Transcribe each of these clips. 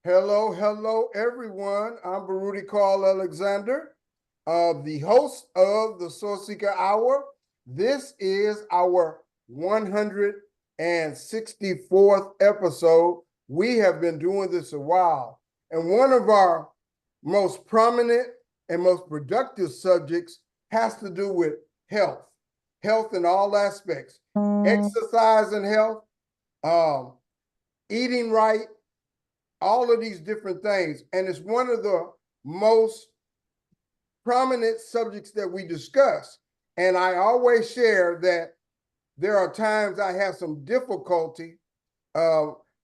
Hello, hello, everyone. I'm Baruti Carl Alexander, the host of the Sourceseeker Hour. This is our 164th episode. We have been doing this a while. And one of our most prominent and most productive subjects has to do with health, health in all aspects, exercise and health, um, eating right, all of these different things. And it's one of the most prominent subjects that we discuss. And I always share that there are times I have some difficulty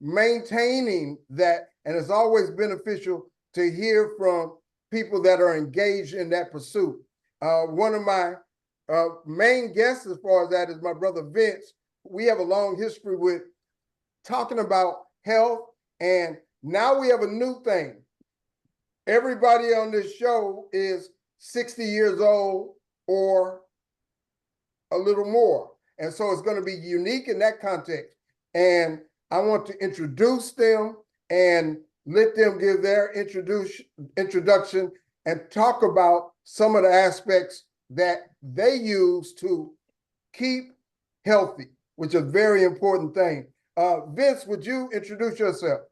maintaining that. And it's always beneficial to hear from people that are engaged in that pursuit. One of my main guests as far as that is my brother Vince. We have a long history with talking about health, and now we have a new thing. Everybody on this show is 60 years old or a little more. And so it's going to be unique in that context. And I want to introduce them and let them give their introduction and talk about some of the aspects that they use to keep healthy, which is a very important thing. Vince, would you introduce yourself?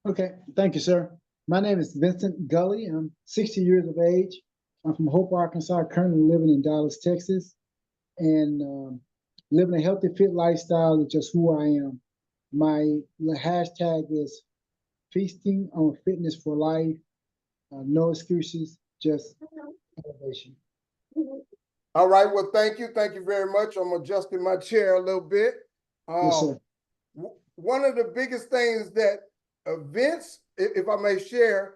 Okay, thank you, sir. My name is Vincent Gulley. I'm 60 years of age. I'm from Hope, Arkansas, currently living in Dallas, Texas, and living a healthy, fit lifestyle is just who I am. My hashtag is feasting on fitness for life. No excuses, just elevation. All right, well, thank you. Thank you very much. I'm adjusting my chair a little bit. Yes, sir. One of the biggest things that Vince, if I may share,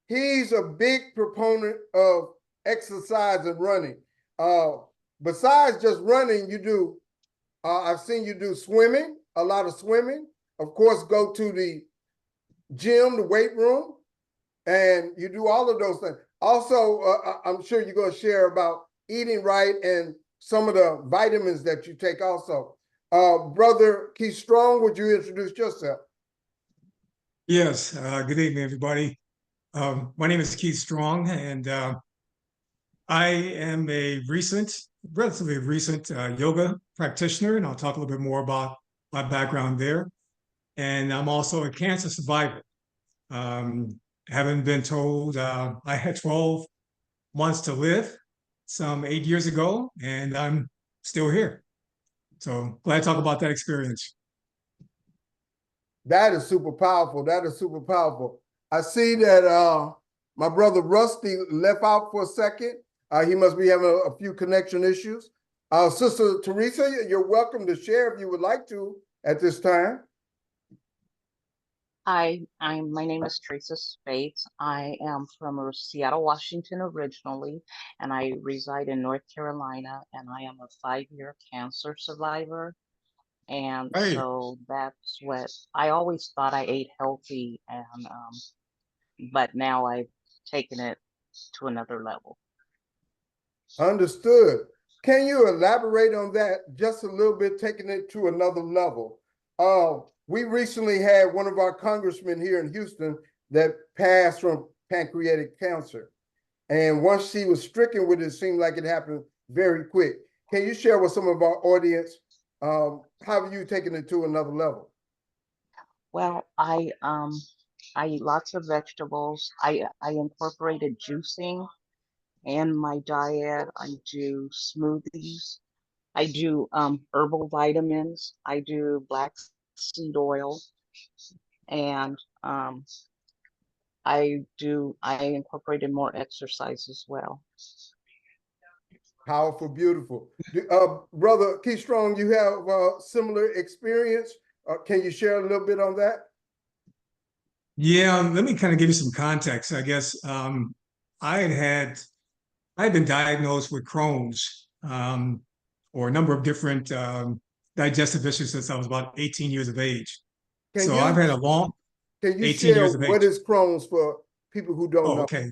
he's a big proponent of exercise and running. Besides just running, you do, I've seen you do swimming, a lot of swimming. Of course, go to the gym, the weight room, and you do all of those things. Also, I'm sure you're going to share about eating right and some of the vitamins that you take also. Brother Keith Strong, would you introduce yourself? Yes, good evening, everybody. My name is Keith Strong, and I am a relatively recent yoga practitioner, and I'll talk a little bit more about my background there. And I'm also a cancer survivor. Having been told I had 12 months to live some 8 years ago, and I'm still here. So glad to talk about that experience. That is super powerful. That is super powerful. I see that my brother Rusty left out for a second. He must be having a few connection issues. Sister Teresa, you're welcome to share if you would like to at this time. Hi, my name is Teresa Spates. I am from Seattle, Washington originally, and I reside in North Carolina, and I am a 5-year cancer survivor. And Hey, so that's what I always thought I ate healthy, and but now I've taken it to another level. Understood. Can you elaborate on that just a little bit, taking it to another level? We recently had one of our congressmen here in Houston that passed from pancreatic cancer. And once she was stricken with it, it seemed like it happened very quick. Can you share with some of our audience how have you taken it to another level? Well, I eat lots of vegetables. I incorporated juicing in my diet. I do smoothies. I do herbal vitamins. I do black seed oil, and I incorporated more exercise as well. Powerful, beautiful. Brother Keith Strong, you have similar experience. Can you share a little bit on that? yeah, let me kind of give you some context. I guess I had been diagnosed with Crohn's or a number of different digestive issues since I was about 18 years of age. Can So you I've had a long can you 18 share years of what age. is Crohn's for people who don't Oh, know? okay.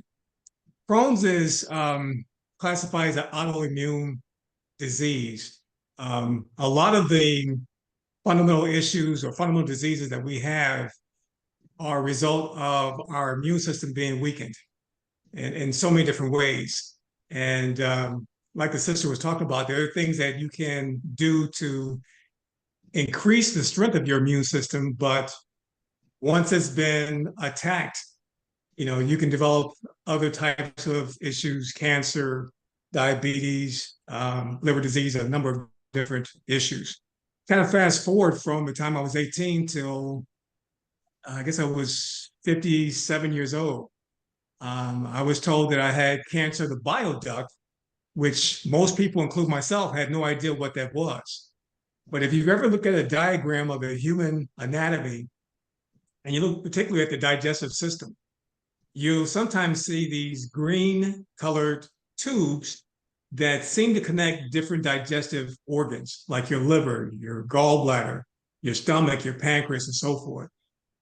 Crohn's is classified as an autoimmune disease. A lot of the fundamental issues or fundamental diseases that we have are a result of our immune system being weakened in so many different ways. And like the sister was talking about, there are things that you can do to increase the strength of your immune system, but once it's been attacked, you can develop other types of issues, cancer, diabetes, liver disease, a number of different issues. Kind of fast forward from the time I was 18 till I guess I was 57 years old. I was told that I had cancer of the bile duct, which most people, including myself, had no idea what that was. But if you've ever looked at a diagram of the human anatomy, and you look particularly at the digestive system, you'll sometimes see these green colored tubes that seem to connect different digestive organs, like your liver, your gallbladder, your stomach, your pancreas, and so forth.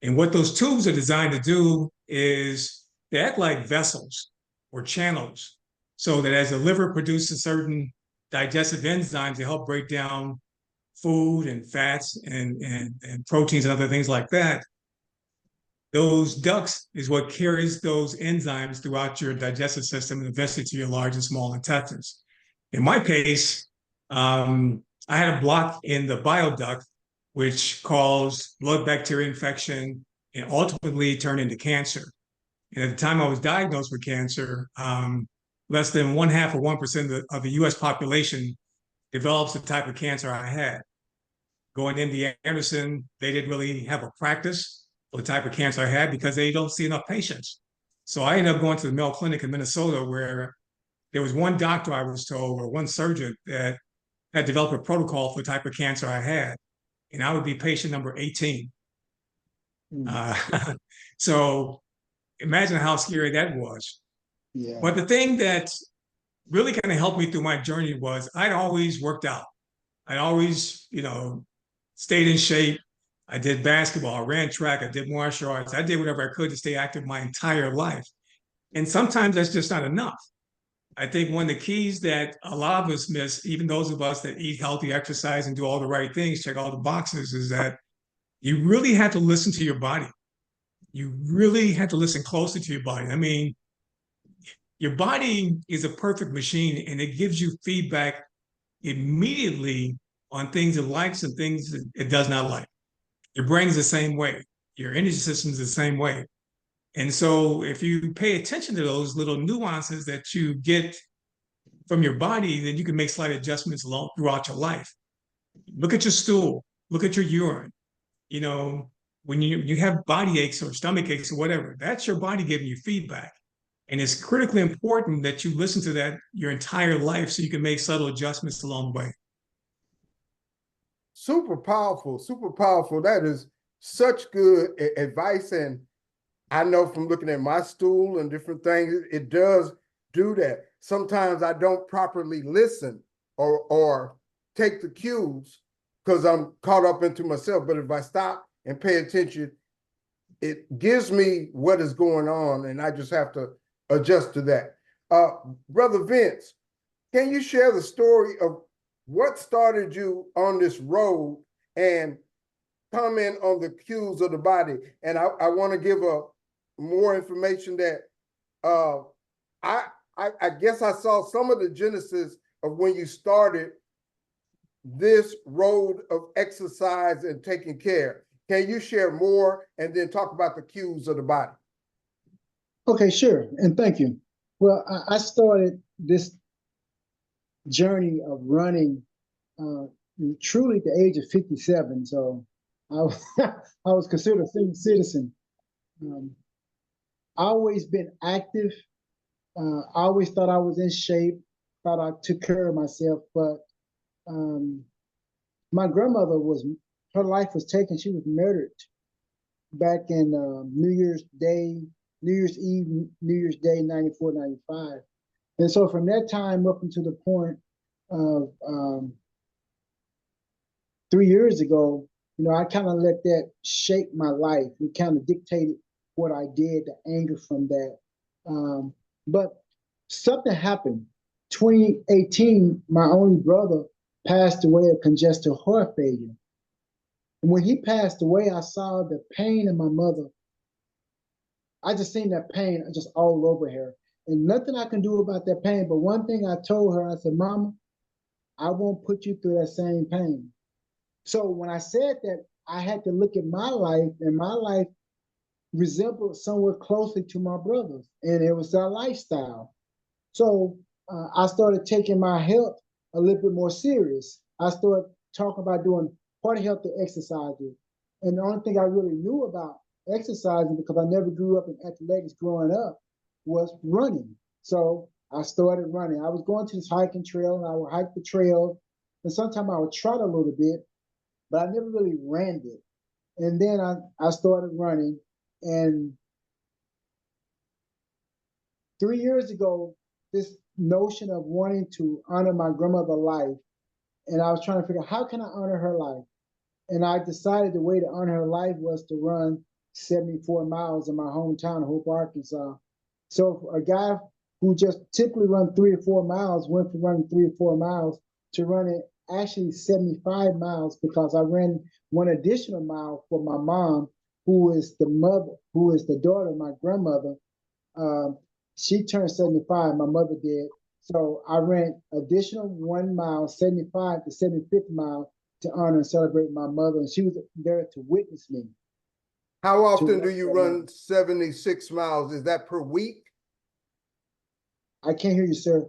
And what those tubes are designed to do is they act like vessels or channels, so that as the liver produces certain digestive enzymes to help break down food and fats and proteins and other things like that, those ducts is what carries those enzymes throughout your digestive system and eventually to your large and small intestines. In my case, I had a block in the bile duct, which caused blood bacteria infection and ultimately turned into cancer. And at the time I was diagnosed with cancer, less than 0.5% of the US population develops the type of cancer I had. Going into Anderson, they didn't really have a practice for the type of cancer I had because they don't see enough patients. So I ended up going to the Mayo Clinic in Minnesota, where there was one doctor, I was told, or one surgeon that had developed a protocol for the type of cancer I had. And I would be patient number 18. So imagine how scary that was. Yeah. But the thing that really kind of helped me through my journey was I'd always worked out. I'd always, stayed in shape. I did basketball, I ran track, I did martial arts. I did whatever I could to stay active my entire life. And sometimes that's just not enough. I think one of the keys that a lot of us miss, even those of us that eat healthy, exercise, and do all the right things, check all the boxes, is that you really have to listen to your body. You really have to listen closely to your body. I mean, your body is a perfect machine, and it gives you feedback immediately on things it likes and things that it does not like. Your brain is the same way. Your energy system is the same way. And so if you pay attention to those little nuances that you get from your body, then you can make slight adjustments throughout your life. Look at your stool, look at your urine. When you have body aches or stomach aches or whatever, that's your body giving you feedback. And it's critically important that you listen to that your entire life so you can make subtle adjustments along the way. Super powerful, super powerful. That is such good advice. And I know from looking at my stool and different things, it does do that. Sometimes I don't properly listen or take the cues because I'm caught up into myself. But if I stop and pay attention, it gives me what is going on, and I just have to adjust to that. Brother Vince, can you share the story of what started you on this road and comment on the cues of the body? And I want to give more information that I guess I saw some of the genesis of when you started this road of exercise and taking care. Can you share more and then talk about the cues of the body? Okay, sure. And thank you. Well, I started this journey of running truly at the age of 57. So I was considered a senior citizen. I always been active. I always thought I was in shape, thought I took care of myself. But my grandmother her life was taken. She was murdered back in New Year's Eve, New Year's Day, 94, 95. And so from that time up until the point of 3 years ago, I kind of let that shape my life. It kind of dictated what I did, the anger from that. But something happened. 2018, my only brother passed away of congestive heart failure. And when he passed away, I saw the pain in my mother I just seen that pain just all over her. And nothing I can do about that pain. But one thing I told her, I said, Mama, I won't put you through that same pain. So when I said that, I had to look at my life, and my life resembled somewhat closely to my brother's, and it was our lifestyle. So I started taking my health a little bit more serious. I started talking about doing part healthy exercises. And the only thing I really knew about exercising, because I never grew up in athletics growing up, was running. So I started running. I was going to this hiking trail, and I would hike the trail, and sometimes I would trot a little bit, but I never really ran it. And then I started running, and 3 years ago, this notion of wanting to honor my grandmother's life, and I was trying to figure out how can I honor her life? And I decided the way to honor her life was to run 74 miles in my hometown, Hope, Arkansas. So a guy who just typically run 3 or 4 miles went from running 3 or 4 miles to running actually 75 miles, because I ran one additional mile for my mom, who is the daughter of my grandmother. She turned 75, my mother did. So I ran additional 1 mile, 75 to 75th mile, to honor and celebrate my mother. And she was there to witness me. How often do you run 76 miles? Is that per week? I can't hear you, sir.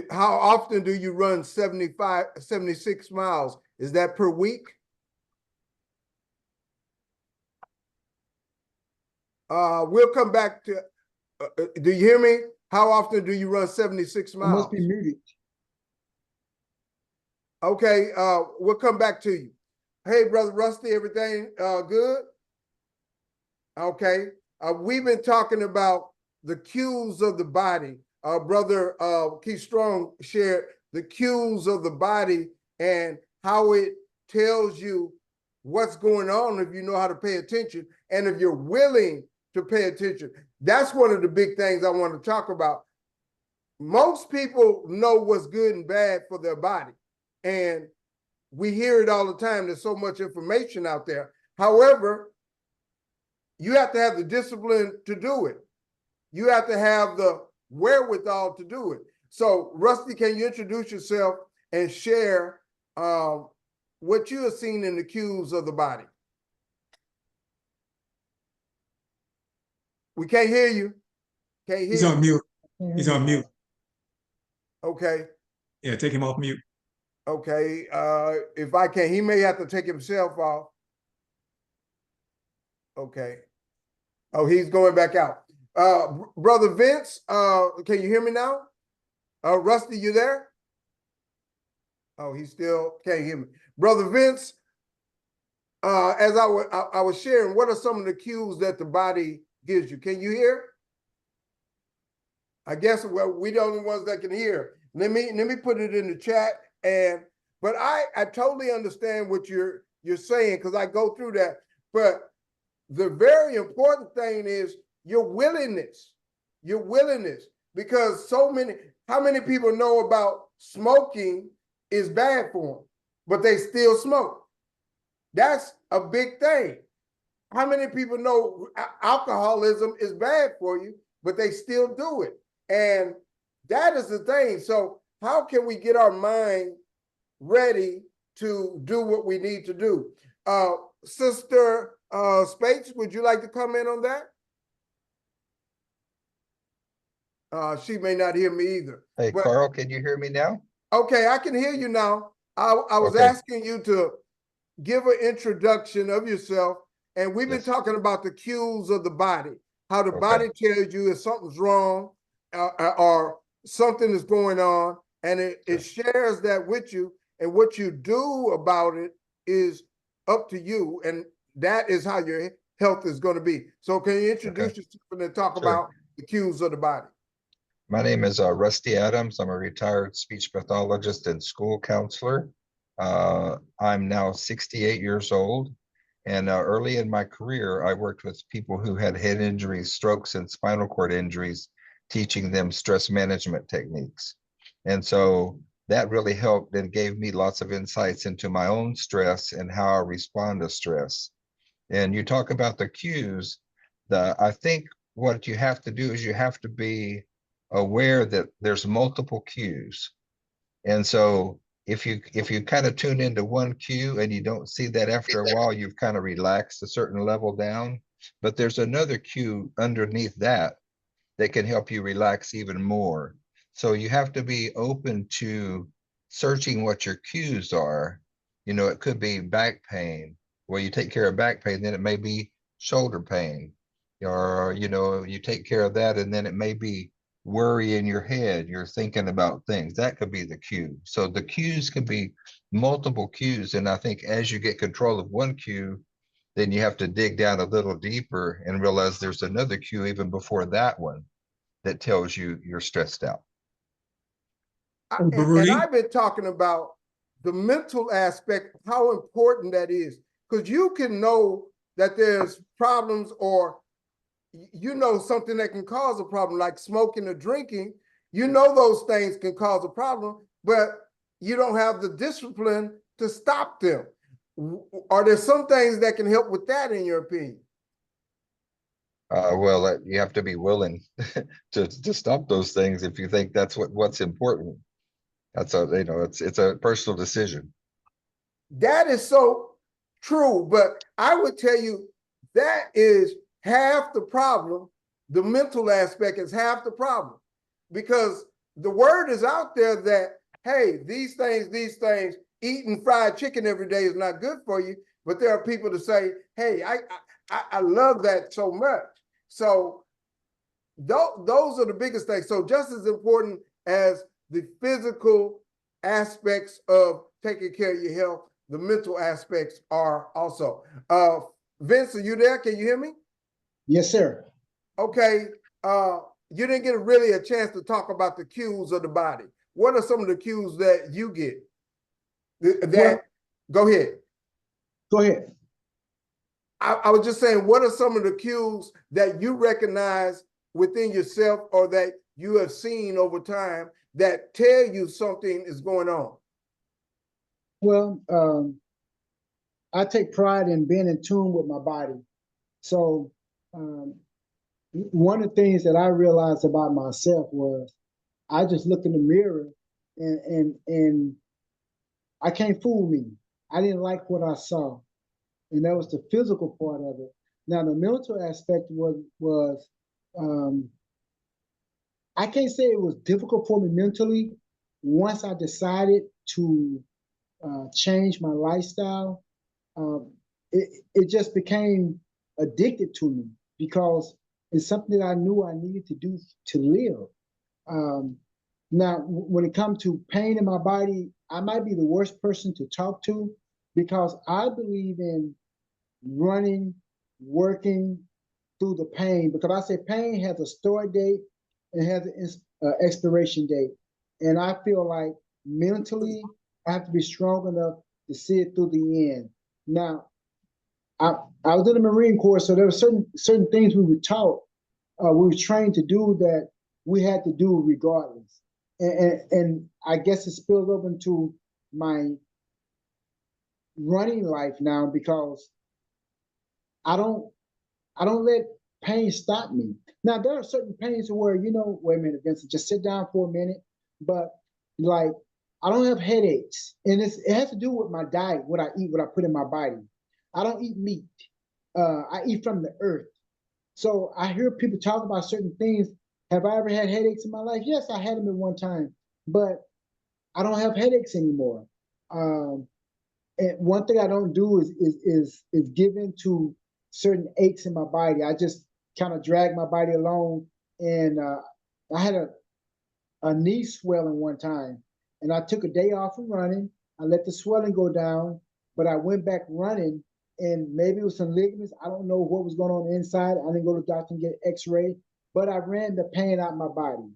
How often do you run 76 miles? Is that per week? We'll come back to, do you hear me? How often do you run 76 miles? I must be muted. Okay, we'll come back to you. Hey, Brother Rusty, everything good? Okay, we've been talking about the cues of the body. Brother Keith Strong shared the cues of the body and how it tells you what's going on if you know how to pay attention and if you're willing to pay attention. That's one of the big things I want to talk about. Most people know what's good and bad for their body, and we hear it all the time. There's so much information out there. However, you have to have the discipline to do it. You have to have the wherewithal to do it. So, Rusty, can you introduce yourself and share what you have seen in the cues of the body? We can't hear you. Can't hear He's on mute. He's on mute. Okay. Yeah, take him off mute. Okay. If I can, he may have to take himself off. Okay. Oh, he's going back out. Brother Vince, can you hear me now? Rusty, you there? Oh, he still can't hear me. Brother Vince, as I was sharing, what are some of the cues that the body gives you? Can you hear? I guess we're the only ones that can hear. Let me put it in the chat. But I totally understand what you're saying, because I go through that. But the very important thing is your willingness. Your willingness. Because how many people know about smoking is bad for them, but they still smoke? That's a big thing. How many people know alcoholism is bad for you, but they still do it? And that is the thing. So how can we get our mind ready to do what we need to do? Sister Spates, would you like to comment on that? She may not hear me either. Hey, but, Carl, can you hear me now? Okay, I can hear you now. I was Okay. asking you to give an introduction of yourself. And we've been Yes. talking about the cues of the body, how the body tells you if something's wrong or something is going on, and it shares that with you. And what you do about it is up to you. And that is how your health is going to be. So can you introduce yourself and talk about the cues of the body? My name is Rusty Adams. I'm a retired speech pathologist and school counselor. I'm now 68 years old. And early in my career, I worked with people who had head injuries, strokes, and spinal cord injuries, teaching them stress management techniques. And so that really helped and gave me lots of insights into my own stress and how I respond to stress. And you talk about the cues. I think what you have to do is you have to be aware that there's multiple cues. And so if you kind of tune into one cue and you don't see that after a while, you've kind of relaxed a certain level down. But there's another cue underneath that that can help you relax even more. So you have to be open to searching what your cues are. You know, it could be back pain. Well, you take care of back pain, then it may be shoulder pain. Or, you know, you take care of that, and then it may be worry in your head. You're thinking about things. That could be the cue. So the cues can be multiple cues. And I think as you get control of one cue, then you have to dig down a little deeper and realize there's another cue even before that one that tells you you're stressed out. And Rudy? I've been talking about the mental aspect, how important that is, because you can know that there's problems, or you know something that can cause a problem, like smoking or drinking. You know those things can cause a problem, but you don't have the discipline to stop them. Are there some things that can help with that, in your opinion? Well, you have to be willing to stop those things if you think that's what's important. That's a, you know, it's a personal decision. That is so true, but I would tell you that is half the problem. The mental aspect is half the problem, because the word is out there that, hey, these things, eating fried chicken every day is not good for you. But there are people that say, hey, I love that so much. So those are the biggest things. So just as important as the physical aspects of taking care of your health, the mental aspects are also. Vince, are you there? Can you hear me? Yes, sir. Okay. You didn't get really a chance to talk about the cues of the body. What are some of the cues that you get? Go ahead. Go ahead. I was just saying, what are some of the cues that you recognize within yourself, or that you have seen over time, that tell you something is going on? Well, I take pride in being in tune with my body. So one of the things that I realized about myself was I just look in the mirror and I can't fool me. I didn't like what I saw. And that was the physical part of it. Now the mental aspect was I can't say it was difficult for me mentally. Once I decided to change my lifestyle, it just became addicted to me, because it's something that I knew I needed to do to live. Now, when it comes to pain in my body, I might be the worst person to talk to, because I believe in running, working through the pain, because I say pain has a start date and has an expiration date. And I feel like mentally, I have to be strong enough to see it through the end. Now, I was in the Marine Corps, so there were certain things we were taught, we were trained to do, that we had to do regardless. And I guess it spills over into my running life now, because I don't let pain stop me. Now there are certain pains where, you know, wait a minute, Vincent, just sit down for a minute. But like, I don't have headaches, and it has to do with my diet, what I eat, what I put in my body. I don't eat meat. I eat from the earth. So I hear people talk about certain things. Have I ever had headaches in my life? Yes, I had them at one time, but I don't have headaches anymore. And one thing I don't do is give in to certain aches in my body. I just kind of drag my body along. And I had a knee swelling one time, and I took a day off from running. I let the swelling go down, but I went back running, and maybe it was some ligaments. I don't know what was going on inside. I didn't go to the doctor and get x-ray, but I ran the pain out of my body.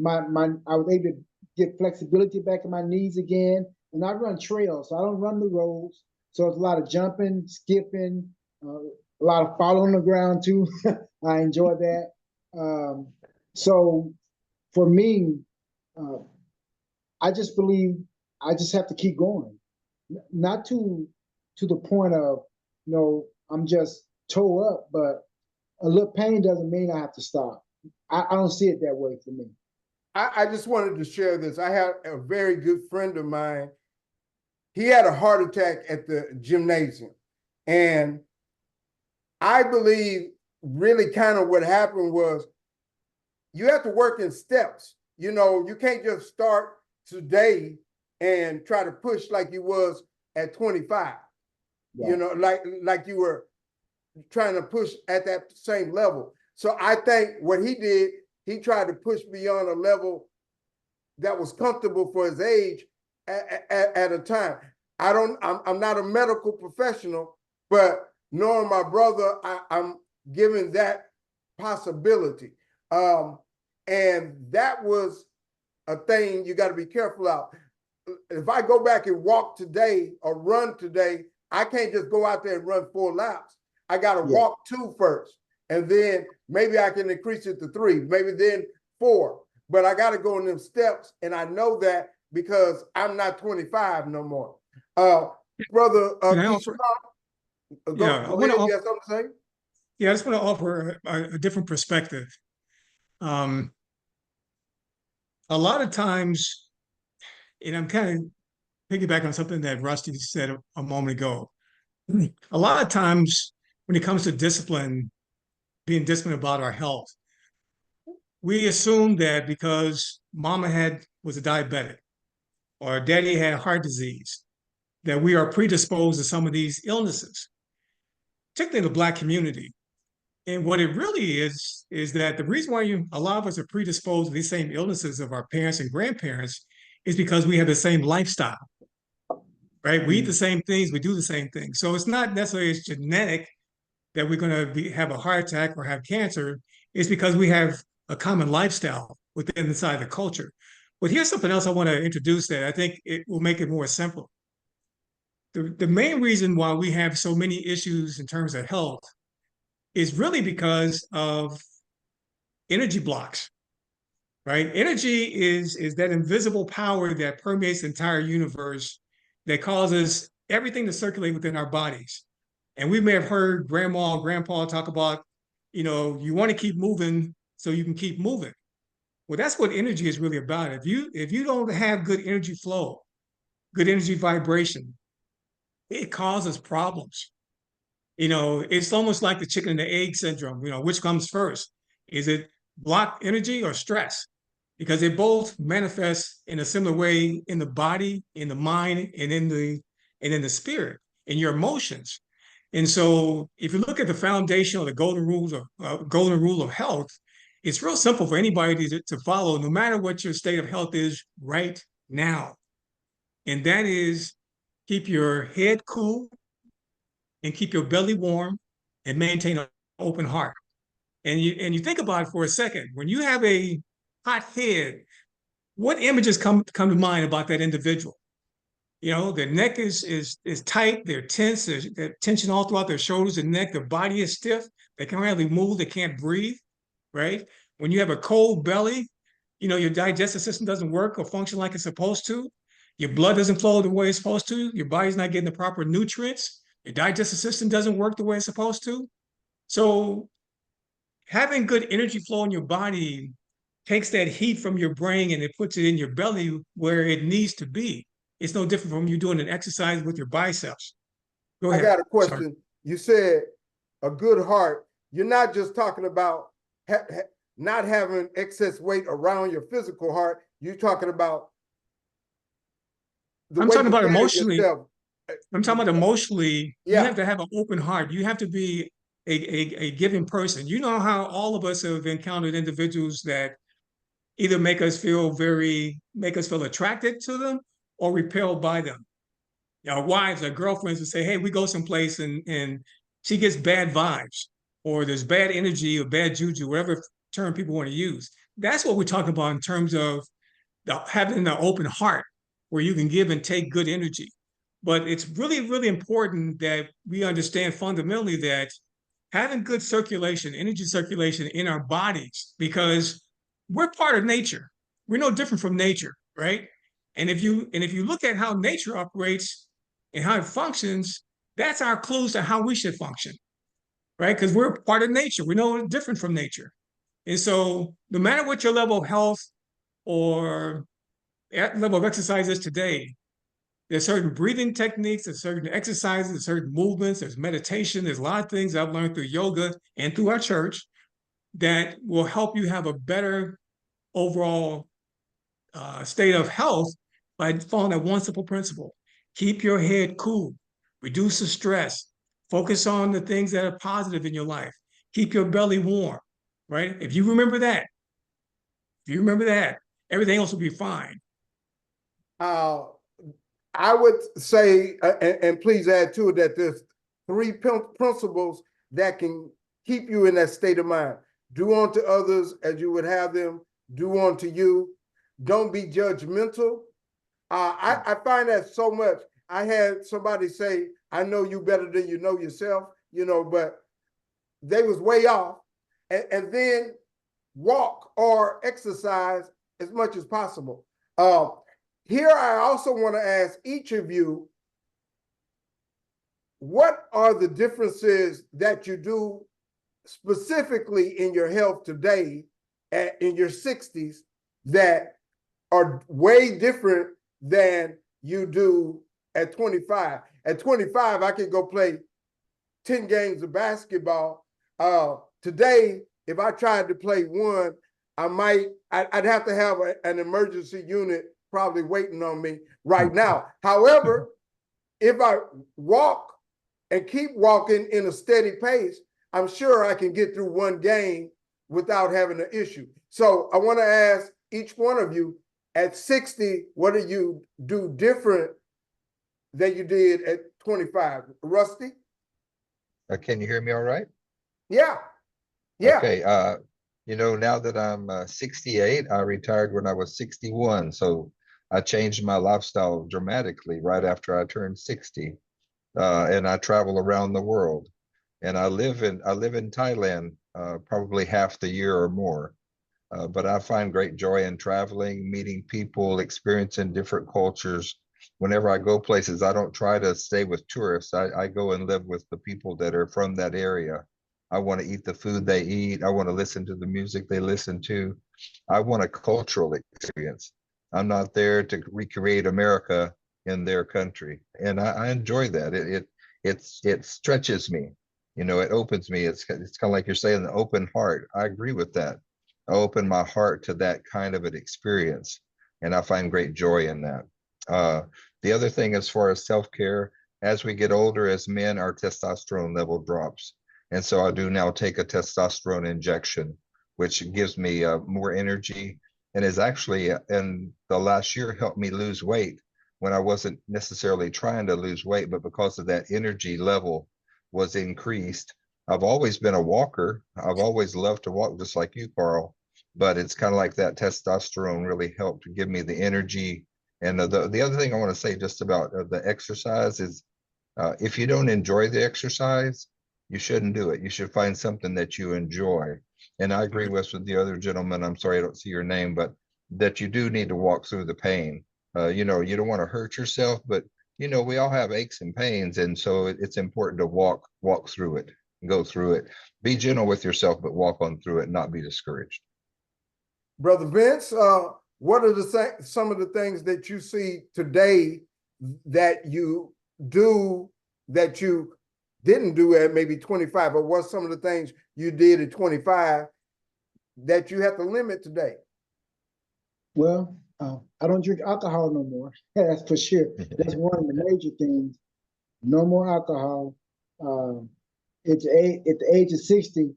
I was able to get flexibility back in my knees again. And I run trails, so I don't run the roads. So it's a lot of jumping, skipping, a lot of following the ground too. I enjoy that. So for me, I just believe I just have to keep going, not to the point of, you know, I'm just toe up, but a little pain doesn't mean I have to stop. I don't see it that way for me. I just wanted to share this. I had a very good friend of mine. He had a heart attack at the gymnasium. And I believe really kind of what happened was you have to work in steps. You know, you can't just start today and try to push like you was at 25. Yeah. You know, like you were trying to push at that same level. So I think what he did, he tried to push beyond a level that was comfortable for his age at a time. I'm not a medical professional, but knowing my brother, I'm giving that possibility. And that was a thing you got to be careful of. If I go back and walk today or run today, I can't just go out there and run 4 laps. I got to walk 2 first. And then maybe I can increase it to 3, maybe then 4. But I got to go in them steps. And I know that because I'm not 25 no more. Brother, Can I offer? Yeah, I want to you have something to say? Yeah, I just want to offer a different perspective. A lot of times, and I'm kind of piggyback on something that Rusty said a moment ago. A lot of times when it comes to discipline, being disciplined about our health, we assume that because mama was a diabetic or daddy had heart disease, that we are predisposed to some of these illnesses, particularly in the Black community. And what it really is that the reason why a lot of us are predisposed to these same illnesses of our parents and grandparents is because we have the same lifestyle, right? We eat the same things, we do the same things. So it's not necessarily it's genetic that we're going to have a heart attack or have cancer. It's because we have a common lifestyle within inside the culture. But here's something else I want to introduce that I think it will make it more simple. The main reason why we have so many issues in terms of health is really because of energy blocks, right? Energy is that invisible power that permeates the entire universe that causes everything to circulate within our bodies. And we may have heard grandma and grandpa talk about, you want to keep moving so you can keep moving. Well, that's what energy is really about. If you don't have good energy flow, good energy vibration, it causes problems. It's almost like the chicken and the egg syndrome. Which comes first? Is it blocked energy or stress? Because they both manifest in a similar way in the body, in the mind, and in the spirit, in your emotions. And so, if you look at the foundation of the golden rule of health, it's real simple for anybody to follow, no matter what your state of health is right now. And that is keep your head cool and keep your belly warm and maintain an open heart. And you think about it for a second. When you have a hot head, what images come to mind about that individual? Their neck is tight, they're tense, there's tension all throughout their shoulders and neck, their body is stiff, they can't hardly move, they can't breathe, right? When you have a cold belly, your digestive system doesn't work or function like it's supposed to. Your blood doesn't flow the way it's supposed to. Your body's not getting the proper nutrients. Your digestive system doesn't work the way it's supposed to. So having good energy flow in your body takes that heat from your brain and it puts it in your belly where it needs to be. It's no different from you doing an exercise with your biceps. Go ahead. I got a question. Sorry. You said a good heart. You're not just talking about not having excess weight around your physical heart. You're talking about I'm talking about emotionally. I'm talking about emotionally. Yeah. You have to have an open heart. You have to be a giving person. You know how all of us have encountered individuals that either make us feel attracted to them or repelled by them. Our wives, our girlfriends would say, hey, we go someplace and she gets bad vibes or there's bad energy or bad juju, whatever term people want to use. That's what we're talking about in terms of having an open heart where you can give and take good energy. But it's really, really important that we understand fundamentally that having good circulation, energy circulation in our bodies, because we're part of nature. We're no different from nature, right? And if you look at how nature operates and how it functions, that's our clues to how we should function. right? Because we're part of nature. We know it's different from nature. And so no matter what your level of health or level of exercise is today, there's certain breathing techniques, there's certain exercises, there's certain movements, there's meditation, there's a lot of things I've learned through yoga and through our church that will help you have a better overall state of health by following that one simple principle. Keep your head cool, reduce the stress, focus on the things that are positive in your life, keep your belly warm, right? If you remember that, everything else will be fine. I would say, and please add to it, that there's three principles that can keep you in that state of mind. Do unto others as you would have them do unto you. Don't be judgmental. I find that so much. I had somebody say, I know you better than you know yourself, but they was way off. And then walk or exercise as much as possible. Here, I also want to ask each of you, what are the differences that you do specifically in your health today, in your 60s, that are way different than you do at 25? At 25, I could go play 10 games of basketball. Today, if I tried to play one, I'd have to have an emergency unit probably waiting on me right now. However, if I walk and keep walking in a steady pace, I'm sure I can get through one game without having an issue. So I want to ask each one of you, at 60, what do you do different than you did at 25? Rusty? Can you hear me all right? Yeah. Yeah. Okay. Now that I'm 68, I retired when I was 61. So I changed my lifestyle dramatically right after I turned 60. And I travel around the world. And I live in Thailand probably half the year or more. But I find great joy in traveling, meeting people, experiencing different cultures. Whenever I go places, I don't try to stay with tourists. I go and live with the people that are from that area. I want to eat the food they eat. I want to listen to the music they listen to. I want a cultural experience. I'm not there to recreate America in their country. And I enjoy that. It stretches me. It opens me. It's kind of like you're saying, the open heart. I agree with that. I open my heart to that kind of an experience, and I find great joy in that. The other thing, as far as self-care, as we get older as men, our testosterone level drops. And so I do now take a testosterone injection, which gives me more energy, and is actually in the last year helped me lose weight when I wasn't necessarily trying to lose weight, but because of that energy level was increased. I've always been a walker. I've always loved to walk, just like you, Carl. But it's kind of like that testosterone really helped to give me the energy. And the other thing I want to say just about the exercise is, if you don't enjoy the exercise, you shouldn't do it. You should find something that you enjoy. And I agree with the other gentleman, I'm sorry I don't see your name, but that you do need to walk through the pain. You don't want to hurt yourself, but we all have aches and pains. And so it's important to walk through it, go through it. Be gentle with yourself, but walk on through it, not be discouraged. Brother Vince, what are some of the things that you see today that you do that you didn't do at maybe 25, or what some of the things you did at 25 that you have to limit today? Well, I don't drink alcohol no more. That's for sure. That's one of the major things. No more alcohol. At the age of 60,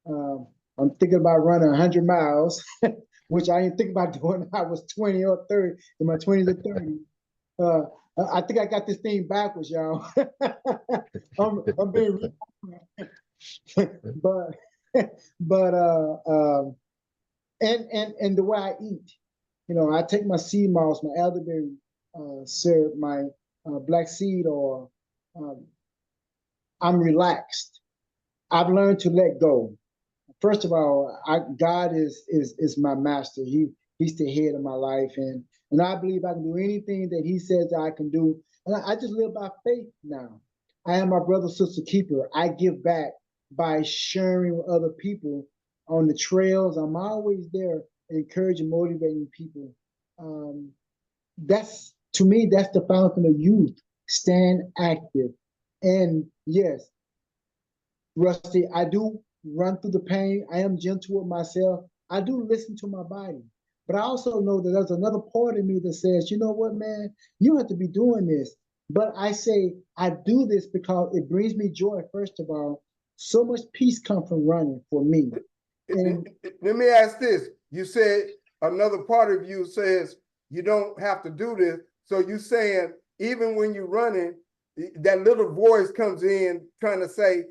I'm thinking about running 100 miles, which I didn't think about doing when I was 20 or 30, in my 20s or 30s. I think I got this thing backwards, y'all. I'm being but and the way I eat, I take my sea moss, my elderberry syrup, my black seed oil. I'm relaxed. I've learned to let go. First of all, God is my master. He's the head of my life, and I believe I can do anything that He says I can do. And I just live by faith now. I am my brother's sister keeper. I give back by sharing with other people on the trails. I'm always there encouraging, motivating people. That's, to me, that's the fountain of youth. Stand active. And yes, Rusty, I do run through the pain. I am gentle with myself. I do listen to my body. But I also know that there's another part of me that says, you know what, man, you don't have to be doing this. But I say, I do this because it brings me joy, first of all. So much peace comes from running for me. And Let me ask this. You said another part of you says you don't have to do this. So you saying even when you're running, that little voice comes in trying to say,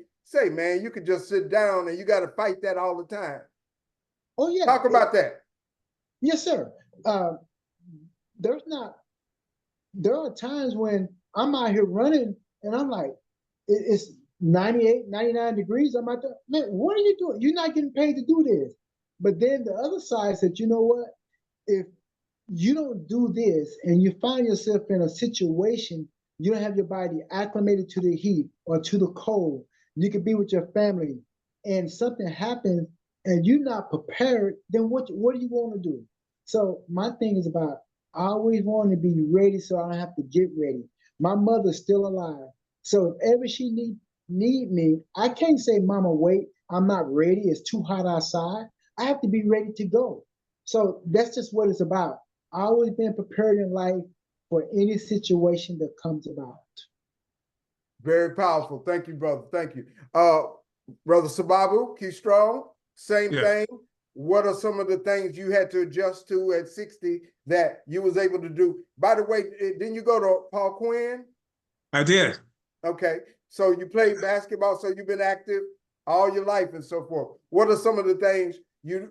man, you could just sit down and you got to fight that all the time. oh yeah, Talk about that. yes, sir. There's not. There are times when I'm out here running and I'm like, it's 98, 99 degrees. I'm out there, man, what are you doing? You're not getting paid to do this. But then the other side said, you know what? If you don't do this and you find yourself in a situation, you don't have your body acclimated to the heat or to the cold, you could be with your family and something happens and you're not prepared, then what do you want to do? So my thing is about, I always want to be ready so I don't have to get ready. My mother's still alive. So if ever she need me, I can't say, Mama, wait, I'm not ready. It's too hot outside. I have to be ready to go. So that's just what it's about. I always been prepared in life for any situation that comes about. Very powerful. Thank you, brother. Thank you. Brother Sababu, keep strong. Same thing. What are some of the things you had to adjust to at 60 that you was able to do? By the way, didn't you go to Paul Quinn? I did. Okay. So you played basketball, so you've been active all your life and so forth. What are some of the things you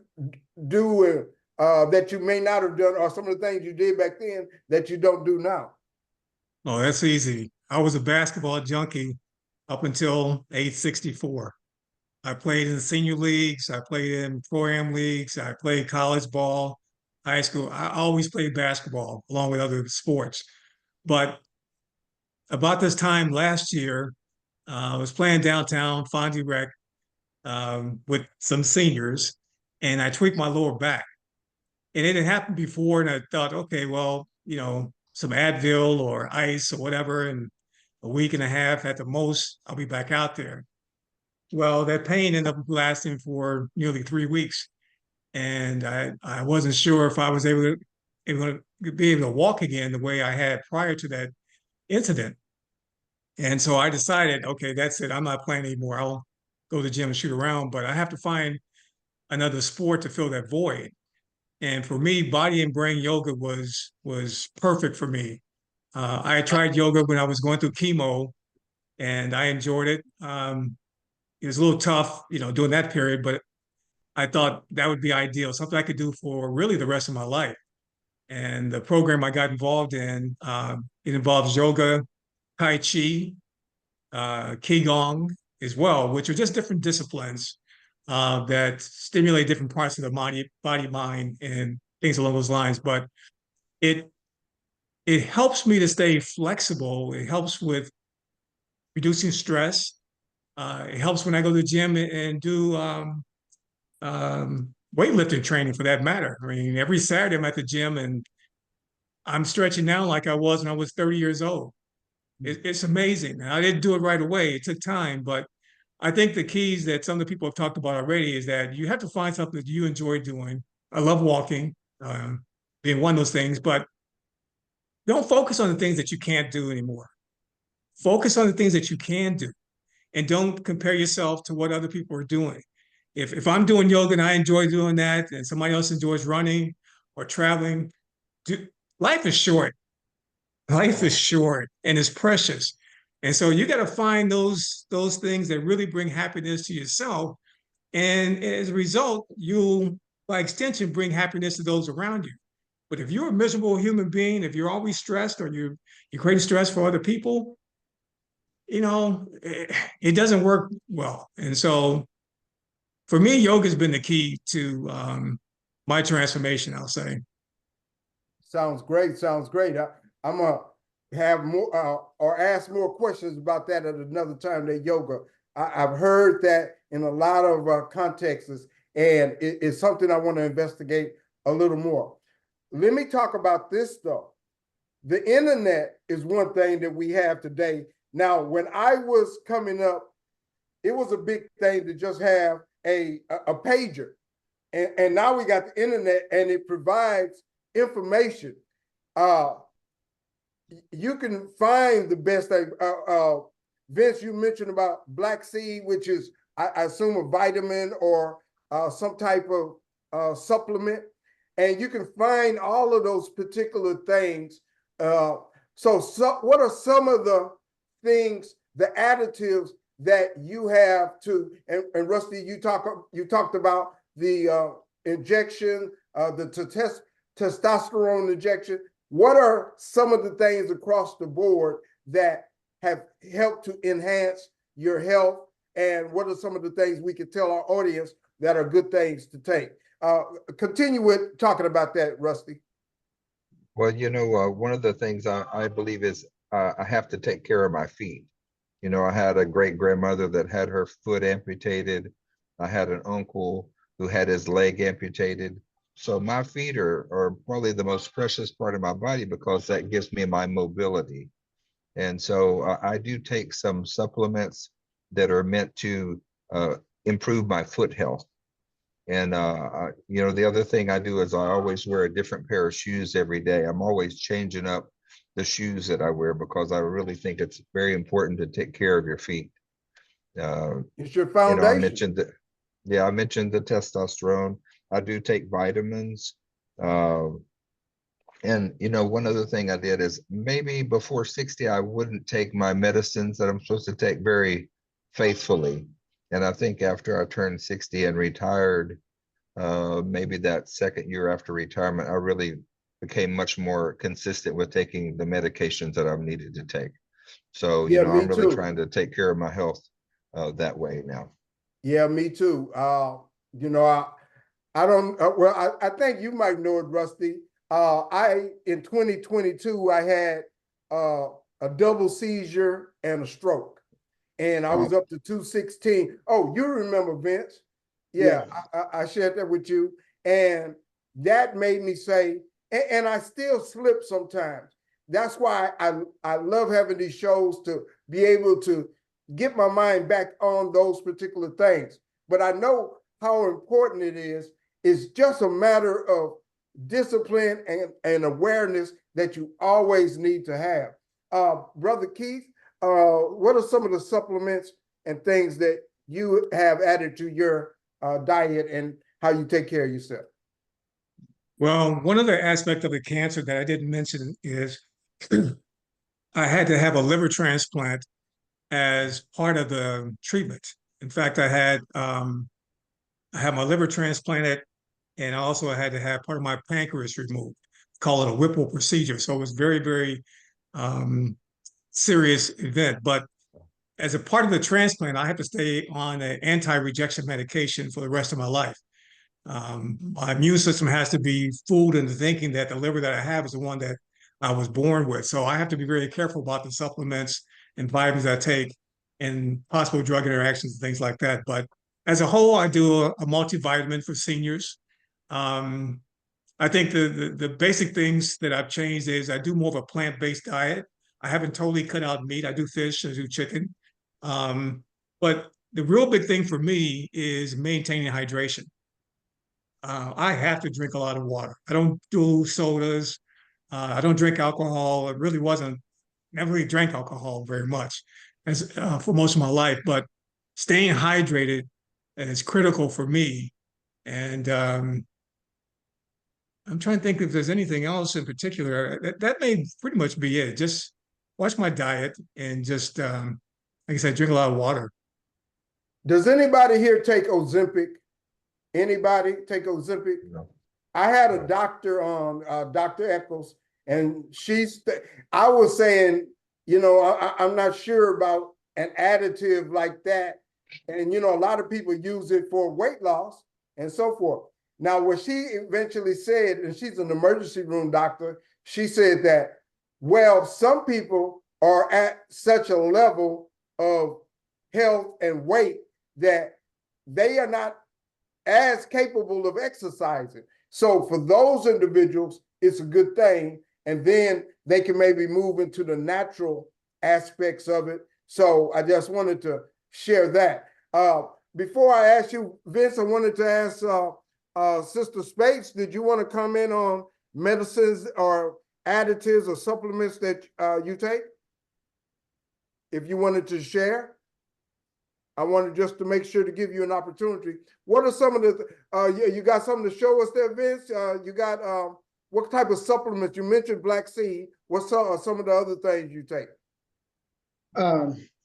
do that you may not have done, or some of the things you did back then that you don't do now? Oh, that's easy. I was a basketball junkie up until age 64. I played in senior leagues. I played in pro-am leagues. I played college ball, high school. I always played basketball along with other sports. But about this time last year, I was playing downtown Fondue Rec with some seniors, and I tweaked my lower back. And it had happened before, and I thought, okay, well, some Advil or ice or whatever, and a week and a half at the most, I'll be back out there. Well, that pain ended up lasting for nearly 3 weeks, and I wasn't sure if I was able to be able to walk again the way I had prior to that incident. And so I decided, okay, that's it. I'm not playing anymore. I'll go to the gym and shoot around, but I have to find another sport to fill that void. And for me, body and brain yoga was perfect for me. I tried yoga when I was going through chemo, and I enjoyed it. It was a little tough, during that period, but I thought that would be ideal, something I could do for really the rest of my life. And the program I got involved in, it involves yoga, Tai Chi, Qigong as well, which are just different disciplines that stimulate different parts of the body, mind, and things along those lines. But it it helps me to stay flexible. It helps with reducing stress. It helps when I go to the gym and do weightlifting training for that matter. I mean, every Saturday I'm at the gym and I'm stretching now like I was when I was 30 years old. It's amazing. I didn't do it right away. It took time, but I think the keys that some of the people have talked about already is that you have to find something that you enjoy doing. I love walking, being one of those things, but don't focus on the things that you can't do anymore. Focus on the things that you can do, and don't compare yourself to what other people are doing. If I'm doing yoga and I enjoy doing that, and somebody else enjoys running or traveling, life is short. Life is short and it's precious. And so you got to find those things that really bring happiness to yourself. And as a result, you'll, by extension, bring happiness to those around you. But if you're a miserable human being, if you're always stressed or you're creating stress for other people, it doesn't work well. And so for me, yoga has been the key to my transformation, I'll say. Sounds great. Sounds great. I'm gonna have more or ask more questions about that at another time. That yoga. I've heard that in a lot of contexts, and it's something I want to investigate a little more. Let me talk about this though. The internet is one thing that we have today. Now, when I was coming up, it was a big thing to just have a pager. And now we got the internet and it provides information. You can find the best thing. Vince, you mentioned about black seed, which is, I assume, a vitamin or some type of supplement. And you can find all of those particular things. So what are some of the things, the additives that you have to, and Rusty, you talked about the injection, the testosterone injection. What are some of the things across the board that have helped to enhance your health? And what are some of the things we can tell our audience that are good things to take? Continue with talking about that, Rusty. Well, one of the things I believe is I have to take care of my feet. I had a great grandmother that had her foot amputated. I had an uncle who had his leg amputated. So my feet are probably the most precious part of my body because that gives me my mobility. And so I do take some supplements that are meant to improve my foot health. And, the other thing I do is I always wear a different pair of shoes every day. I'm always changing up the shoes that I wear because I really think it's very important to take care of your feet. It's your foundation. I mentioned the testosterone. I do take vitamins. And, one other thing I did is maybe before 60, I wouldn't take my medicines that I'm supposed to take very faithfully. And I think after I turned 60 and retired, maybe that second year after retirement, I really became much more consistent with taking the medications that I've needed to take. So, yeah, I'm really too. trying to take care of my health that way now. Yeah, me too. I don't, I think you might know it, Rusty. In 2022, I had a double seizure and a stroke, and I was up to 216. Oh, you remember, Vince? Yeah, I shared that with you. And that made me say, and I still slip sometimes. That's why I love having these shows to be able to get my mind back on those particular things. But I know how important it is. It's just a matter of discipline and awareness that you always need to have. Brother Keith, what are some of the supplements and things that you have added to your diet and how you take care of yourself? Well, one other aspect of the cancer that I didn't mention is I had to have a liver transplant as part of the treatment. In fact, I had my liver transplanted, and also I had to have part of my pancreas removed. Call it a Whipple procedure. So it was very, very serious event. But as a part of the transplant, I had to stay on an anti-rejection medication for the rest of my life. My immune system has to be fooled into thinking that the liver that I have is the one that I was born with. So I have to be very careful about the supplements and vitamins I take and possible drug interactions and things like that. But as a whole, I do a multivitamin for seniors. I think the basic things that I've changed is I do more of a plant-based diet. I haven't totally cut out meat. I do fish, I do chicken. But the real big thing for me is maintaining hydration. I have to drink a lot of water. I don't do sodas. I don't drink alcohol. It really never really drank alcohol very much for most of my life, but staying hydrated is critical for me. And I'm trying to think if there's anything else in particular. That may pretty much be it. Just watch my diet and just, like I said, drink a lot of water. Does anybody here take Ozempic? Anybody take Ozempic? No. I had a doctor on, Dr. Eccles, and I was saying, I'm not sure about an additive like that. And, a lot of people use it for weight loss and so forth. Now, what she eventually said, and she's an emergency room doctor, she said that, well, some people are at such a level of health and weight that they are not as capable of exercising. So for those individuals, it's a good thing. And then they can maybe move into the natural aspects of it. So I just wanted to share that. Before I ask you, Vince, I wanted to ask Sister Spates, did you want to comment on medicines or additives or supplements that you take? If you wanted to share, I wanted just to make sure to give you an opportunity. What are some of the, you got something to show us there, Vince? You got, what type of supplements? You mentioned black seed. What's some of the other things you take?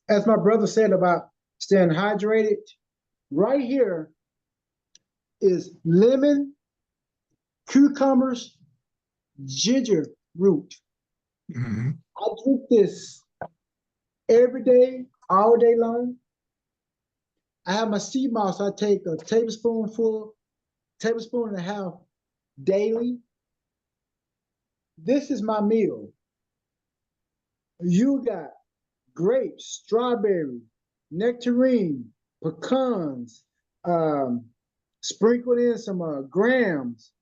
As my brother said about staying hydrated, right here is lemon, cucumbers, ginger root. Mm-hmm. I drink this every day, all day long. I have my sea moss. I take a tablespoon and a half daily. This is my meal. You got grapes, strawberry, nectarine, pecans, sprinkled in some grams.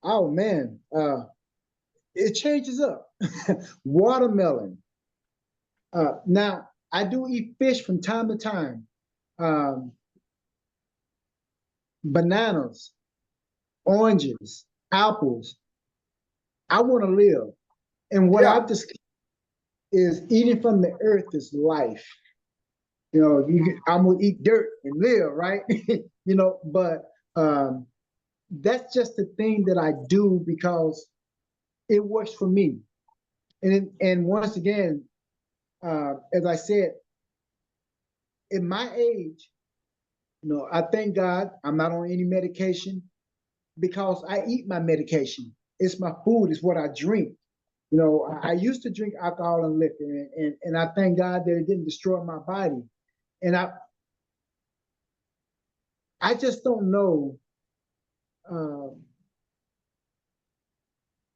Oh man, it changes up. Watermelon. Now I do eat fish from time to time. Bananas, oranges, apples. I want to live. And what I've discovered is eating from the earth is life. You know, I'm gonna eat dirt and live, right? You know, but that's just the thing that I do because it works for me. And once again, as I said, in my age, you know, I thank God I'm not on any medication because I eat my medication. It's my food, it's what I drink. You know, I used to drink alcohol and liquor, and I thank God that it didn't destroy my body. And I just don't know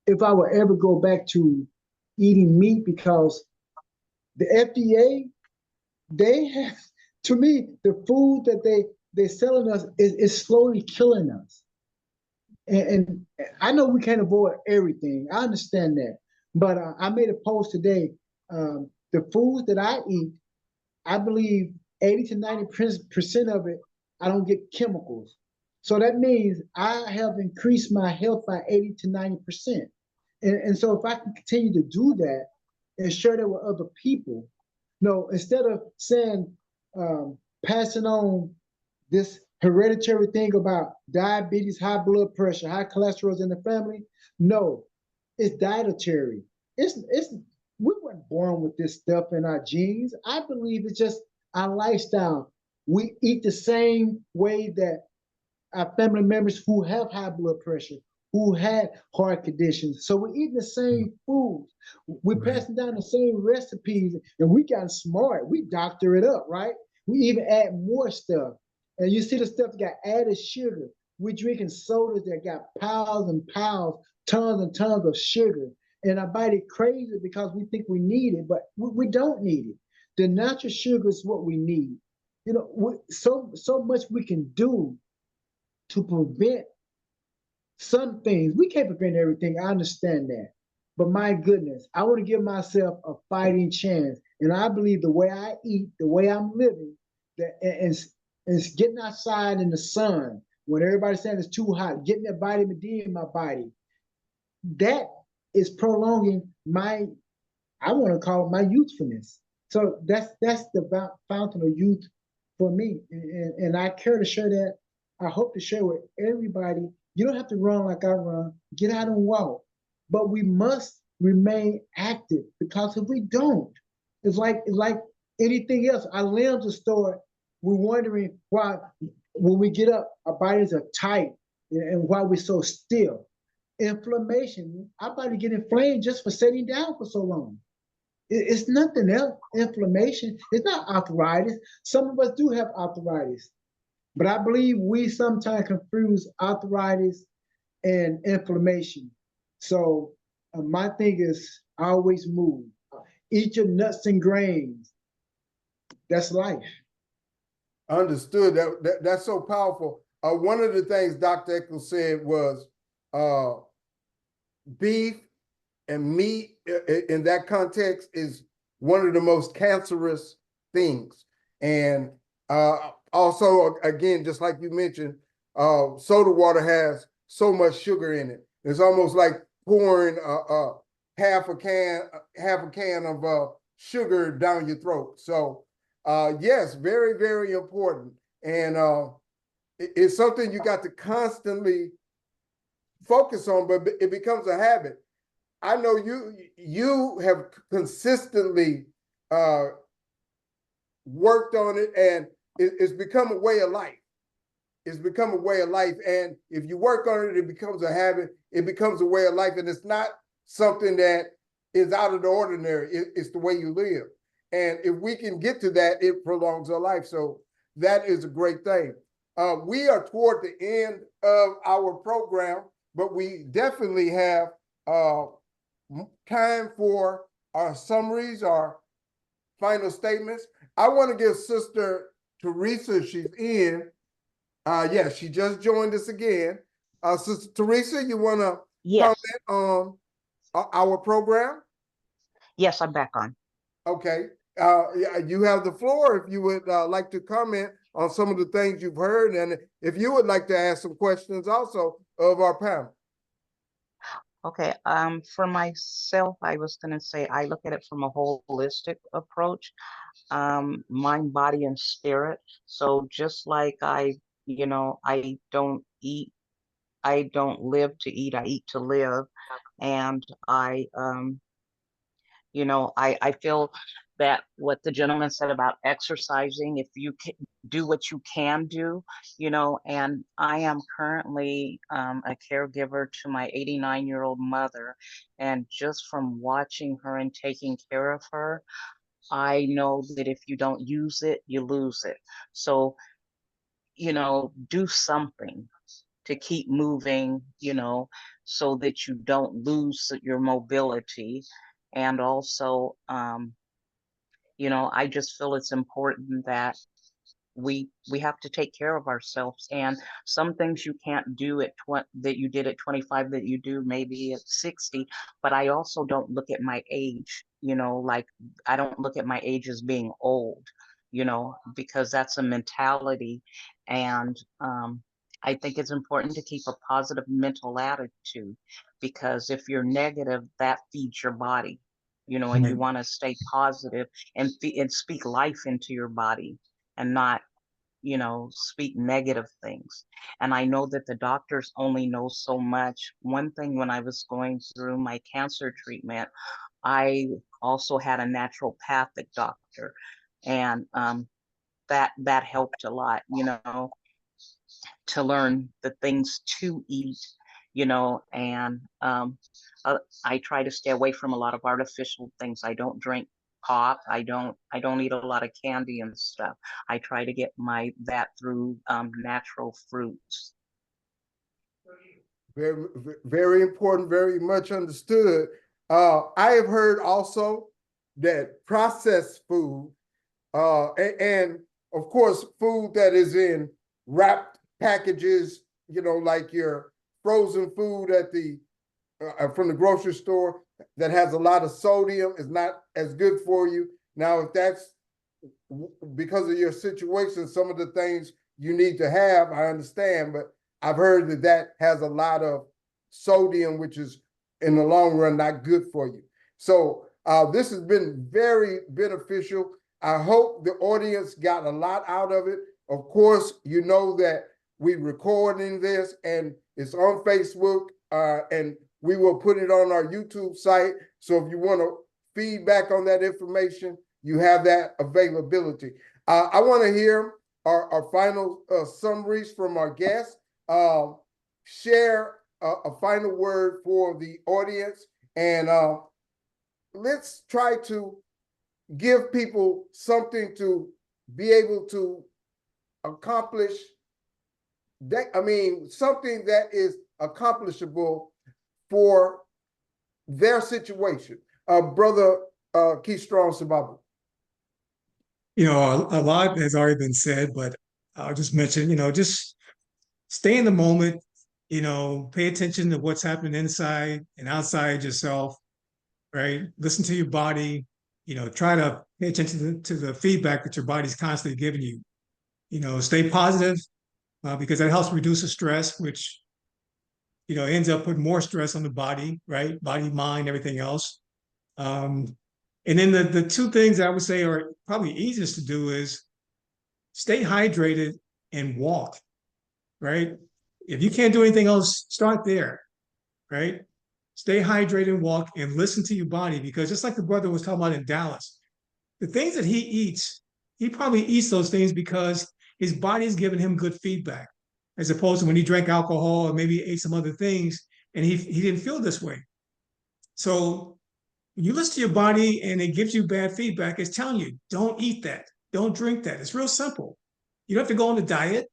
if I will ever go back to eating meat because the FDA, they have, to me, the food that they're selling us is slowly killing us. And I know we can't avoid everything. I understand that. But I made a post today. The foods that I eat, I believe 80 to 90% of it, I don't get chemicals. So that means I have increased my health by 80 to 90%. And so if I can continue to do that and share that with other people, no, instead of saying, passing on this hereditary thing about diabetes, high blood pressure, high cholesterol in the family, no, it's dietary. It's we weren't born with this stuff in our genes. I believe it's just our lifestyle. We eat the same way that our family members who have high blood pressure, who had heart conditions. So we're eating the same foods. We're passing down the same recipes, and we got smart. We doctor it up, right? We even add more stuff. And you see the stuff that got added sugar. We're drinking sodas that got piles and piles, tons and tons of sugar. And our body craves it because we think we need it, but we don't need it. The natural sugar is what we need. You know, so much we can do to prevent some things. We can't prevent everything. I understand that. But my goodness, I want to give myself a fighting chance. And I believe the way I eat, the way I'm living, that and it's getting outside in the sun when everybody's saying it's too hot, getting that vitamin D in my body. That is prolonging my, I want to call it my youthfulness. So that's the fountain of youth for me. And I care to share that. I hope to share with everybody. You don't have to run like I run. Get out and walk. But we must remain active because if we don't, it's like anything else. Our limbs will start. We're wondering why when we get up, our bodies are tight and why we're so still. Inflammation. Our body get inflamed just for sitting down for so long. It's nothing else. Inflammation. It's not arthritis. Some of us do have arthritis. But I believe we sometimes confuse arthritis and inflammation. So my thing is always move. Eat your nuts and grains. That's life. Understood. That's so powerful. One of the things Dr. Eccles said was beef and meat in that context is one of the most cancerous things. And also, again, just like you mentioned, soda water has so much sugar in it. It's almost like pouring half a can of sugar down your throat. So yes, very, very important. And it's something you got to constantly focus on, but it becomes a habit. I know you have consistently worked on it, and it's become a way of life. It's become a way of life. And if you work on it, it becomes a habit. It becomes a way of life. And it's not something that is out of the ordinary. It's the way you live. And if we can get to that, it prolongs our life. So that is a great thing. We are toward the end of our program, but we definitely have time for our summaries, our final statements. I want to give Sister Teresa, she's in. Yeah, she just joined us again. Sister Teresa, you want to Yes, comment on our program? yes, I'm back on. Okay. Yeah, you have the floor if you would like to comment on some of the things you've heard, and if you would like to ask some questions also of our panel. Okay, for myself, I was gonna say I look at it from a holistic approach, mind, body, and spirit. So just like I don't eat, I don't live to eat, I eat to live. And I feel that what the gentleman said about exercising, if you can do what you can do, and I am currently a caregiver to my 89-year-old mother. And just from watching her and taking care of her, I know that if you don't use it, you lose it. So, do something to keep moving, so that you don't lose your mobility. And also, I just feel it's important that we have to take care of ourselves. And some things you can't do at that you did at 25 that you do maybe at 60. But I also don't look at my age, like I don't look at my age as being old, because that's a mentality. And I think it's important to keep a positive mental attitude, because if you're negative, that feeds your body, and you want to stay positive and speak life into your body, and not speak negative things. And I know that the doctors only know so much. One thing, when I was going through my cancer treatment, I also had a naturopathic doctor, and that helped a lot, to learn the things to eat, and I try to stay away from a lot of artificial things. I don't drink pop. I don't eat a lot of candy and stuff. I try to get that through natural fruits. Very, very important, very much understood. I have heard also that processed food, and of course, food that is in wrapped packages, like your frozen food at from the grocery store that has a lot of sodium is not as good for you. Now, if that's because of your situation, some of the things you need to have, I understand, but I've heard that has a lot of sodium, which is in the long run not good for you. So this has been very beneficial. I hope the audience got a lot out of it. Of course, you know that we're recording this and it's on Facebook, and we will put it on our YouTube site. So if you want to feedback on that information, you have that availability. I want to hear our final summaries from our guests. Share a final word for the audience, and let's try to give people something to be able to accomplish that. I mean, something that is accomplishable for their situation. Brother Keith Strong Sababu. A lot has already been said, but I'll just mention, just stay in the moment, pay attention to what's happening inside and outside yourself, right? Listen to your body, try to pay attention to the feedback that your body's constantly giving you. Stay positive because that helps reduce the stress, which, ends up putting more stress on the body, right? Body, mind, everything else. And then the two things I would say are probably easiest to do is stay hydrated and walk, right? If you can't do anything else, start there, right? Stay hydrated and walk and listen to your body because just like the brother was talking about in Dallas, the things that he eats, he probably eats those things because his body is giving him good feedback, as opposed to when he drank alcohol or maybe ate some other things and he didn't feel this way. So when you listen to your body and it gives you bad feedback, it's telling you, don't eat that, don't drink that. It's real simple. You don't have to go on a diet.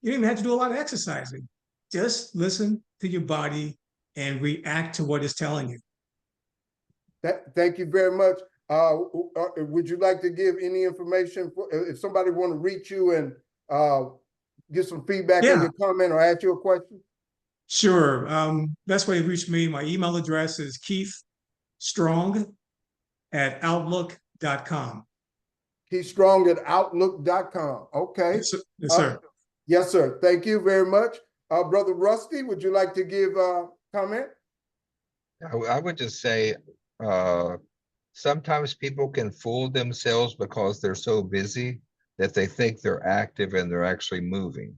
You don't even have to do a lot of exercising. Just listen to your body and react to what it's telling you. Thank you very much. Would you like to give any information if somebody want to reach you and get some feedback on your comment or ask you a question? Sure. Best way to reach me, my email address is keithstrong@outlook.com. keithstrong@outlook.com. Okay. Yes, sir. Yes, sir. Yes, sir. Thank you very much. Brother Rusty, would you like to give a comment? I would just say, sometimes people can fool themselves because they're so busy that they think they're active and they're actually moving.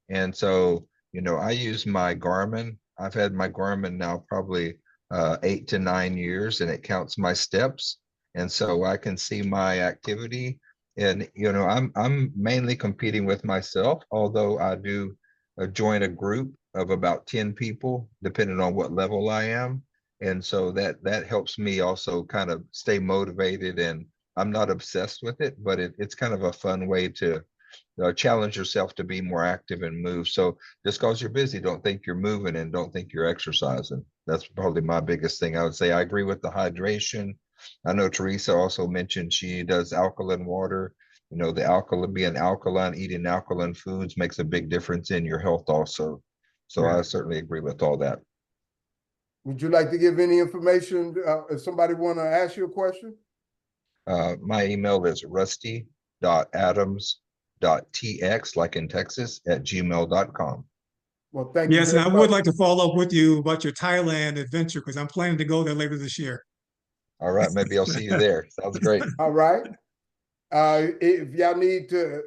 And so, I use my Garmin. I've had my Garmin now probably 8 to 9 years, and it counts my steps. And so I can see my activity. And, I'm mainly competing with myself, although I do join a group of about 10 people, depending on what level I am. And so that helps me also kind of stay motivated, and I'm not obsessed with it, but it's kind of a fun way to challenge yourself to be more active and move. So just because you're busy, don't think you're moving and don't think you're exercising. That's probably my biggest thing. I would say I agree with the hydration. I know Teresa also mentioned she does alkaline water. The alkaline, being alkaline, eating alkaline foods makes a big difference in your health also. So I certainly agree with all that. Would you like to give any information if somebody want to ask you a question? My email is rusty.adams.tx, like in Texas, @gmail.com. Well, thank you. Yes, and I would like to follow up with you about your Thailand adventure because I'm planning to go there later this year. All right, maybe I'll see you there. Sounds great. All right. If y'all need to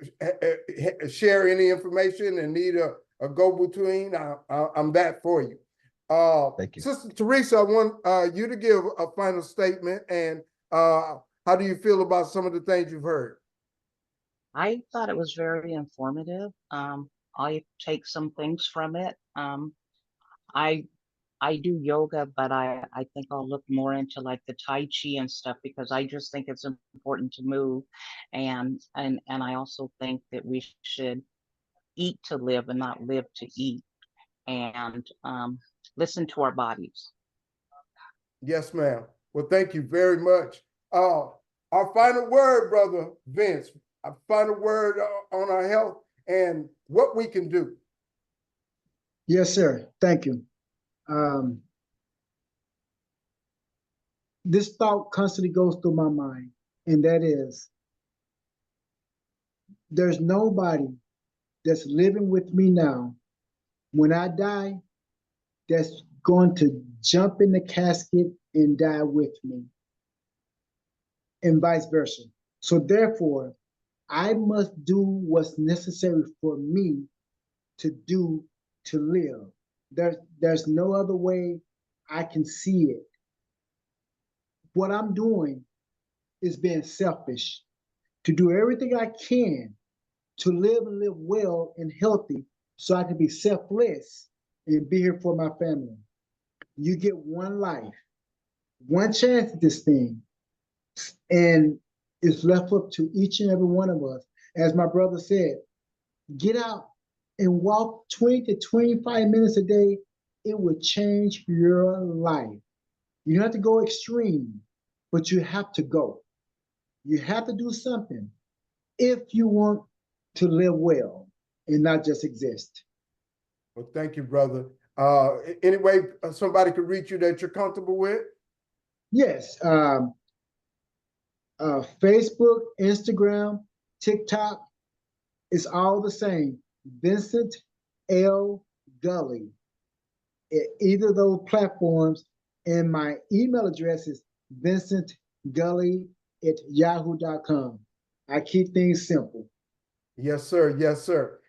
share any information and need a go-between, I'm that for you. Thank you. Sister Teresa, I want you to give a final statement, and how do you feel about some of the things you've heard? I thought it was very informative. I take some things from it. I do yoga, but I think I'll look more into like the Tai Chi and stuff because I just think it's important to move, and I also think that we should eat to live and not live to eat, and listen to our bodies. Yes, ma'am. Well, thank you very much. Our final word, Brother Vince, our final word on our health and what we can do. Yes, sir. Thank you. This thought constantly goes through my mind, and that is, there's nobody that's living with me now when I die that's going to jump in the casket and die with me, and vice versa. So therefore, I must do what's necessary for me to do to live. There's no other way I can see it. What I'm doing is being selfish, to do everything I can to live and live well and healthy so I can be selfless and be here for my family. You get one life, one chance at this thing, and it's left up to each and every one of us. As my brother said, get out and walk 20 to 25 minutes a day. It will change your life. You don't have to go extreme, but you have to go. You have to do something. if you want to live well and not just exist. Well, thank you, brother. Anyway, somebody could reach you that you're comfortable with? Yes, Facebook, Instagram, TikTok, it's all the same. Vincent L. Gulley. Either of those platforms, and my email address is vincentgully@yahoo.com. I keep things simple. Yes, sir. Yes, sir.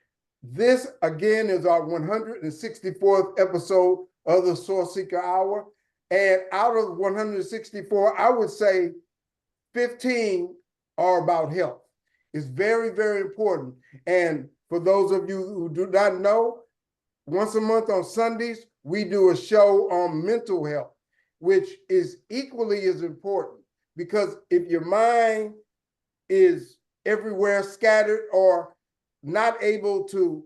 This again is our 164th episode of the Sourceseeker Hour. And out of 164, I would say 15 are about health. It's very, very important. And for those of you who do not know, once a month on Sundays, we do a show on mental health, which is equally as important, because if your mind is everywhere scattered or not able to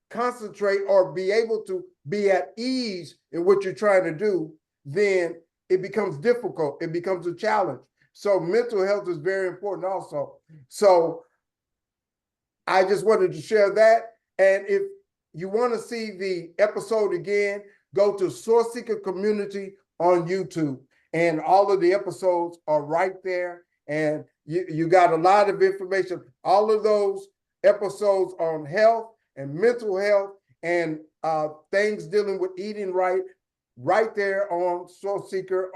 concentrate or be able to be at ease in what you're trying to do, then it becomes difficult. It becomes a challenge. So mental health is very important also. So I just wanted to share that. And if you want to see the episode again, go to Sourceseeker Community on YouTube. And all of the episodes are right there. And you got a lot of information. All of those episodes on health and mental health and things dealing with eating right there on Sourceseeker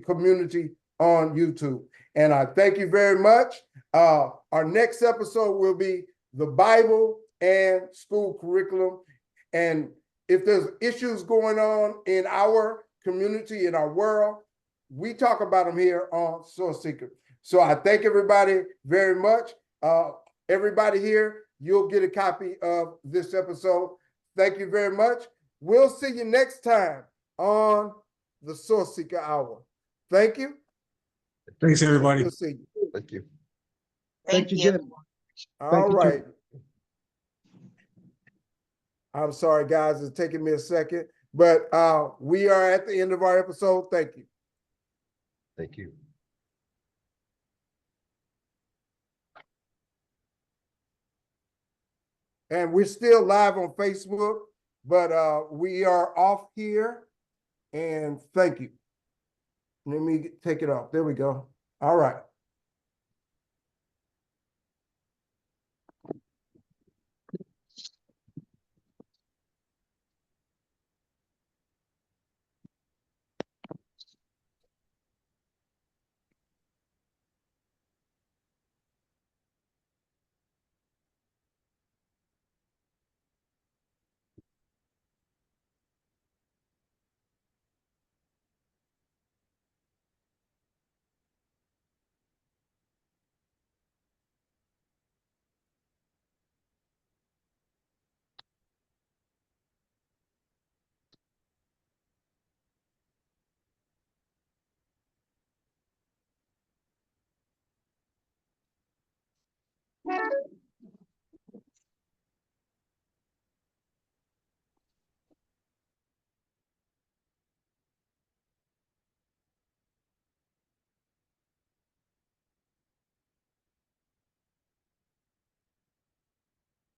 Community on YouTube. And I thank you very much. Our next episode will be the Bible and school curriculum. And if there's issues going on in our community, in our world, we talk about them here on Sourceseeker. So I thank everybody very much. Everybody here, you'll get a copy of this episode. Thank you very much. We'll see you next time on the Sourceseeker Hour. Thank you. Thanks, everybody. We'll see you. Thank you. Thank you, gentlemen. All you, right. I'm sorry, guys, it's taking me a second, but we are at the end of our episode. Thank you. Thank you. And we're still live on Facebook, but we are off here. And thank you. Let me take it off. There we go. All right.